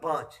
5।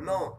9।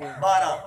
12।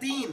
3।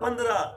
15।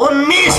19।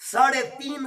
3.5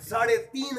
3.5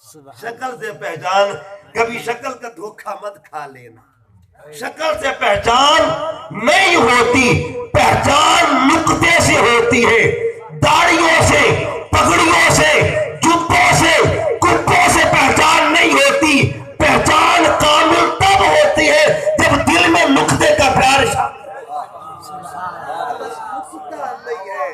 شکل سے پہچان، کبھی شکل کا دھوکہ مت کھا لینا. شکل سے پہچان نہیں ہوتی، پہچان نقطے سے ہوتی ہے. داڑھیوں سے، پگڑیوں سے، جبوں سے، کپوں سے پہچان نہیں ہوتی. پہچان کامل تب ہوتی ہے جب دل میں نقطے کا پیار نہیں ہے.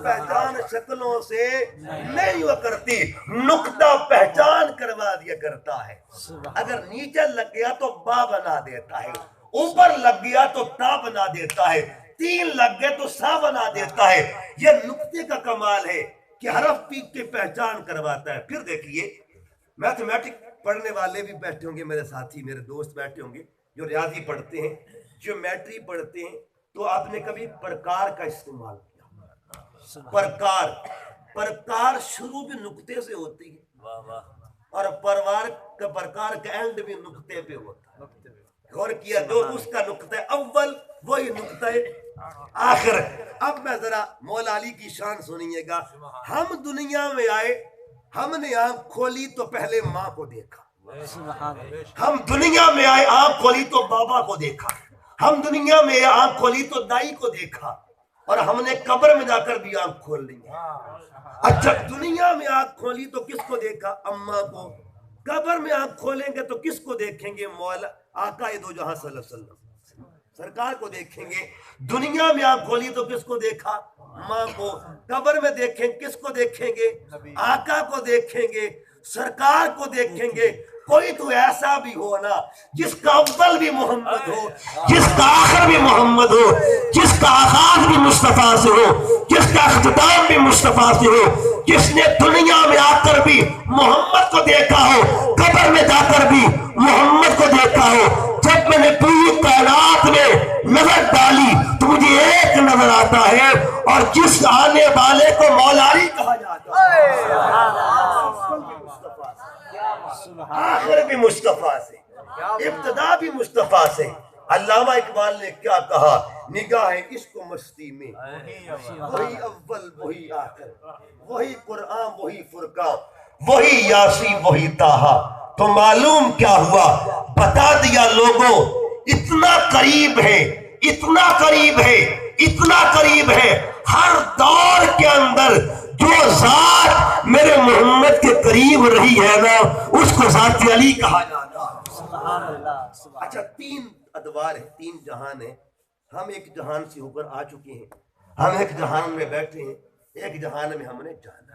پہچان شکلوں سے نہیں ہوا کرتی، نقطہ پہچان کروا دیا کرتا ہے. اگر نیچے لگ گیا تو با بنا دیتا ہے، اوپر لگ گیا تو تا بنا دیتا ہے، تین لگ گئے تو سا بنا دیتا ہے. یہ نقطے کا کمال ہے کہ حرف پیچ کے پہچان کرواتا ہے. پھر دیکھیے میتھمیٹک پڑھنے والے بھی بیٹھے ہوں گے، میرے ساتھی میرے دوست بیٹھے ہوں گے جو ریاضی پڑھتے ہیں، جیومیٹری پڑھتے ہیں. تو آپ نے کبھی پرکار کا استعمال کیا؟ پرکار شروع بھی نقطے سے ہوتی ہے اور پرکار کا اینڈ بھی نقطے پہ ہوتا ہے. غور کیا؟ جو اس کا نقطہ اول وہی نقطہ آخر. اب میں ذرا مولا علی کی شان سنیے گا. ہم دنیا میں آئے، ہم نے آنکھ کھولی تو پہلے ماں کو دیکھا. ہم دنیا میں آئے، آنکھ کھولی تو بابا کو دیکھا. ہم دنیا میں آنکھ کھولی تو دائی کو دیکھا، اور ہم نے قبر میں جا کر بھی آنکھ کھول لی. اچھا، دنیا میں آنکھ کھولی تو کس کو دیکھا؟ اماں کو. قبر میں آنکھ کھولیں گے تو کس کو دیکھیں گے؟ مولا آقا دو جہاں صلی اللہ علیہ وسلم سرکار کو دیکھیں گے. دنیا میں آنکھ کھولی تو کس کو دیکھا؟ ماں کو. قبر میں دیکھیں کس کو دیکھیں گے؟ آقا کو دیکھیں گے، سرکار کو دیکھیں گے. کوئی تو ایسا بھی ہو نا جس کا اول بھی محمد ہو، جس کا آخر بھی محمد ہو، جس کا آغاز بھی مصطفیٰ سے ہو، جس کا اختتام بھی مصطفیٰ سے ہو، جس نے دنیا میں آ کر بھی محمد کو دیکھا ہو، قبر میں جا کر بھی محمد کو دیکھا ہو. جب میں نے پوری کائنات میں نظر ڈالی تو مجھے ایک نظر آتا ہے، اور جس آنے والے کو مولا علی کہا جاتا ہے، آخر بھی مصطفیٰ سے، ابتدا بھی مصطفیٰ سے. علامہ اقبال نے کیا کہا؟ نگاہ عشق و مستی میں وہی اول وہی آخر، وہی قرآن وہی فرقان، وہی یاسی وہی طٰہٰ. تو معلوم کیا ہوا؟ بتا دیا لوگوں، اتنا قریب ہے، اتنا قریب ہے، اتنا قریب ہے. ہر دور کے اندر جو ذات میرے محمد کے قریب رہی ہے نا، اس کو ذات علی کہا جاتا ہے. اچھا، تین ادوار ہیں، تین جہان ہیں. ہم ایک جہان سے ہو کر آ چکے ہیں، ہم ایک جہان میں بیٹھے ہیں، ایک جہان میں ہم نے جانا،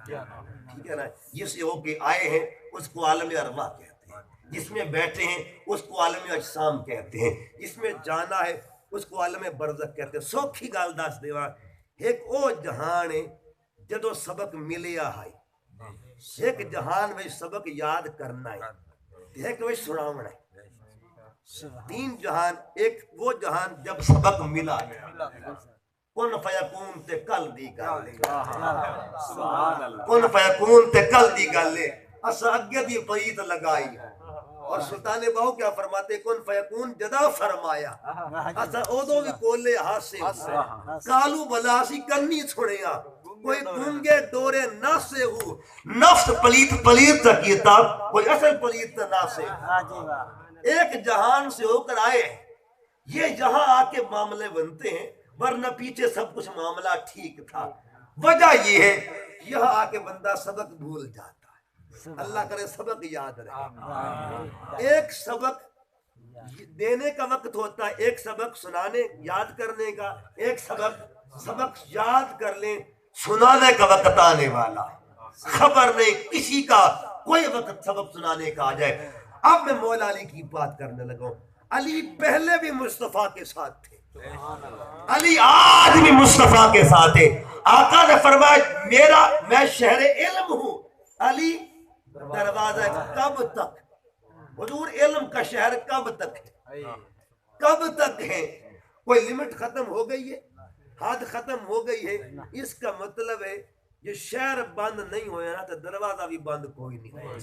ٹھیک ہے نا. جس سے ہو کے آئے ہیں اس کو عالم ارواح کہتے ہیں، جس میں بیٹھے ہیں اس کو عالم اجسام کہتے ہیں، جس میں جانا ہے اس کو عالم برزخ کہتے ہیں. سوکھی گل دس دیواں، ایک او جہان ہے جدو سبق ملیا ہے، ایک جہان میں سبق یاد کرنا ہے، ایک وہ سناونا ہے. تین جہان. ایک وہ جہان جب سبق ملا، کن فیکون تے کل دی گل، کن فیکون تے کل دی گل. اسا اگے دی پریت لگائی، اور سلطان باہو کیا فرماتے؟ کن فیکون جدا فرمایا، اسا اودو بھی کولے ہاسے کالو بلاسی کرنی چھوڑیا. کوئی گونگے ڈورے نہ سے ہو، نفس پلیت پلیت تکیتا، کوئی اصل پلیت نہ سے. ایک جہان سے ہو کر آئے، یہ یہاں آ کے معاملے بنتے ہیں، ورنہ پیچھے سب کچھ معاملہ ٹھیک تھا. وجہ یہ ہے یہاں آ کے بندہ سبق بھول جاتا ہے. اللہ کرے سبق یاد رہے. ایک سبق دینے کا وقت ہوتا ہے، ایک سبق سنانے یاد کرنے کا، ایک سبق یاد کر لیں سنانے کا وقت آنے والا ہے. خبر نہیں کسی کا کوئی وقت سبق سنانے کا آ جائے. اب میں مولا علی کی بات کرنے لگا ہوں. علی پہلے بھی مصطفیٰ کے ساتھ تھے، علی آج بھی مصطفیٰ کے ساتھ ہے. آقا نے فرمایا میں شہر علم ہوں. علی دروازہ کب تک؟ حضور علم کا شہر کب تک ہے؟ کب تک ہے؟ کوئی لمٹ ختم ہو گئی ہے؟ حد ختم ہو گئی ہے؟ اس کا مطلب ہے یہ شہر بند نہیں ہویا نا تو دروازہ بھی بند کوئی نہیں.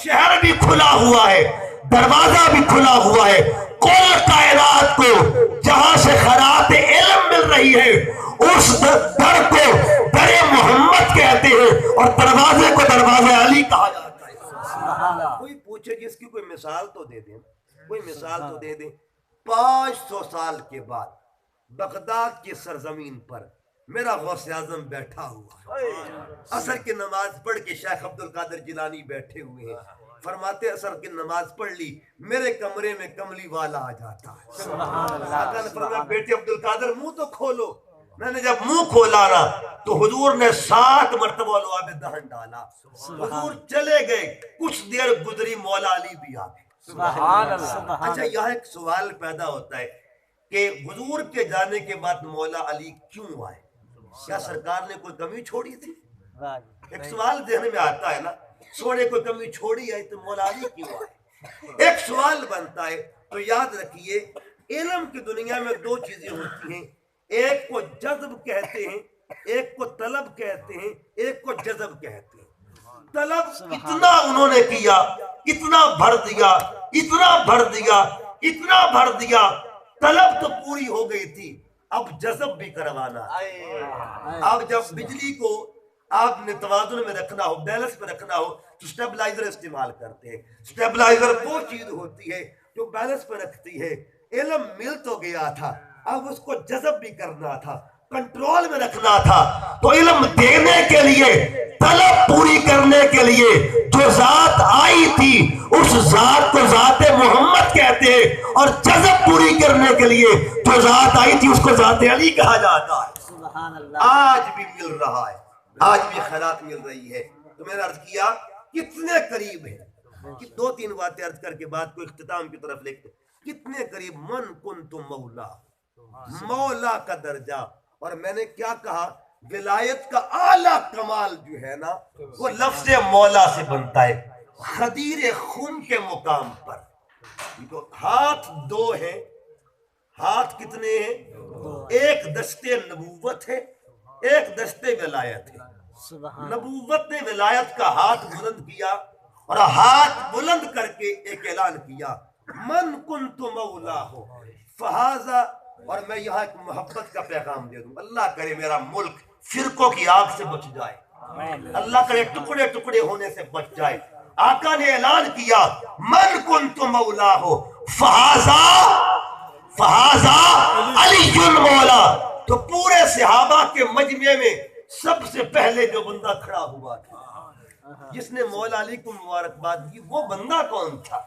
شہر بھی کھلا ہوا ہے، دروازہ بھی کھلا ہوا ہے. کل کائنات کو جہاں سے خیرات علم مل رہی ہے اس در کو در محمد کہتے ہیں، اور دروازے کو دروازہ علی کہا جاتا ہے. کوئی پوچھے جس کی کوئی مثال تو دے دیں، کوئی مثال تو دے دیں۔ 500 سال کے بعد بغداد کی سرزمین پر میرا غوث اعظم بیٹھا ہوا ہے، عصر کی نماز پڑھ کے شیخ عبد القادر جیلانی بیٹھے ہوئے ہیں، فرماتے عصر کی نماز پڑھ لی، میرے کمرے میں کملی والا آ جاتا ہے۔ آقا نے فرمایا بیٹے عبد القادر منہ تو کھولو۔ میں نے جب منہ کھولا نا تو حضور نے 7 مرتبہ لعاب دہن ڈالا، حضور چلے گئے، کچھ دیر گزری مولا علی بھی آ گئے۔ اچھا یہاں ایک سوال پیدا ہوتا ہے کہ حضور کے جانے کے بعد مولا علی کیوں آئے؟ کیا سرکار نے کوئی کمی چھوڑی تھی؟ ایک سوال ذہن میں آتا ہے نا، سونے کوئی کمی چھوڑی ہے تو مولا علی کیوں آئے؟ ایک سوال بنتا ہے۔ تو یاد رکھیے علم کی دنیا میں 2 چیزیں ہوتی ہیں، ایک کو جذب کہتے ہیں، ایک کو طلب کہتے ہیں، ایک کو جذب کہتے ہیں۔ طلب اتنا انہوں نے کیا، اتنا بھر دیا، اتنا بھر دیا، اتنا بھر دیا، طلب تو پوری ہو گئی تھی، اب جذب بھی کروانا۔ اب جب بجلی کو آپ نے توازن میں رکھنا ہو، بیلنس میں رکھنا ہو تو سٹیبلائزر استعمال کرتے ہیں۔ سٹیبلائزر وہ چیز ہوتی ہے جو بیلنس پہ رکھتی ہے۔ علم مل تو گیا تھا، اب اس کو جذب بھی کرنا تھا، کنٹرول میں رکھنا تھا۔ تو علم دینے کے لیے، طلب پوری کرنے کے لیے جو ذات آئی تھی اس ذات کو ذات محمد کہتے ہیں، اور جذب پوری کرنے کے لیے جو ذات آئی تھی اس کو ذات علی کہا جاتا ہے۔ آج بھی مل رہا ہے، آج بھی خیرات مل رہی ہے۔ تو میں نے عرض کیا کتنے قریب ہے کہ 2-3 باتیں عرض کر کے بعد کو اختتام کی طرف لکھتے، کتنے قریب من کنت مولا، مولا کا درجہ۔ اور میں نے کیا کہا، ولایت کا اعلیٰ کمال جو ہے نا وہ لفظ مولا سے بنتا ہے، خدیر خون کے مقام پر۔ ہاتھ 2 ہیں، ہاتھ کتنے ہیں؟ ایک دستے نبوت ہے، ایک دستے ولایت ہے۔ نبوت نے ولایت کا ہاتھ بلند کیا اور ہاتھ بلند کر کے ایک اعلان کیا، من کنت مولا ہو فہذا۔ اور میں یہاں ایک محبت کا پیغام دے دوں، اللہ کرے میرا ملک فرقوں کی آگ سے بچ جائے، اللہ کرے ٹکڑے ٹکڑے ہونے سے بچ جائے۔ آقا نے اعلان کیا من کنت مولا ہو فہذا علی مولا۔ تو پورے صحابہ کے مجمع میں سب سے پہلے جو بندہ کھڑا ہوا تھا جس نے مولا علی کو مبارکباد کی، وہ بندہ کون تھا،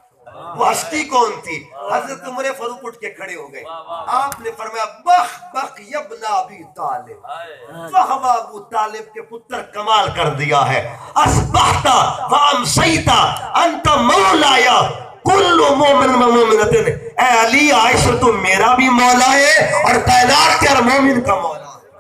وہ ہستی کون تھی؟ حضرت عمر فاروق اٹھ کے کھڑے ہو گئے، آپ نے فرمایا بخ بخ یبن ابی طالب، واہ ابو طالب کے پتر کمال کر دیا ہے، اصبحت وامسیت انت مولایا کل مومن و مومنۃ۔ اے علی عائشہ تم میرا بھی مولا ہے اور کائنات کے ہر مومن کا مولا۔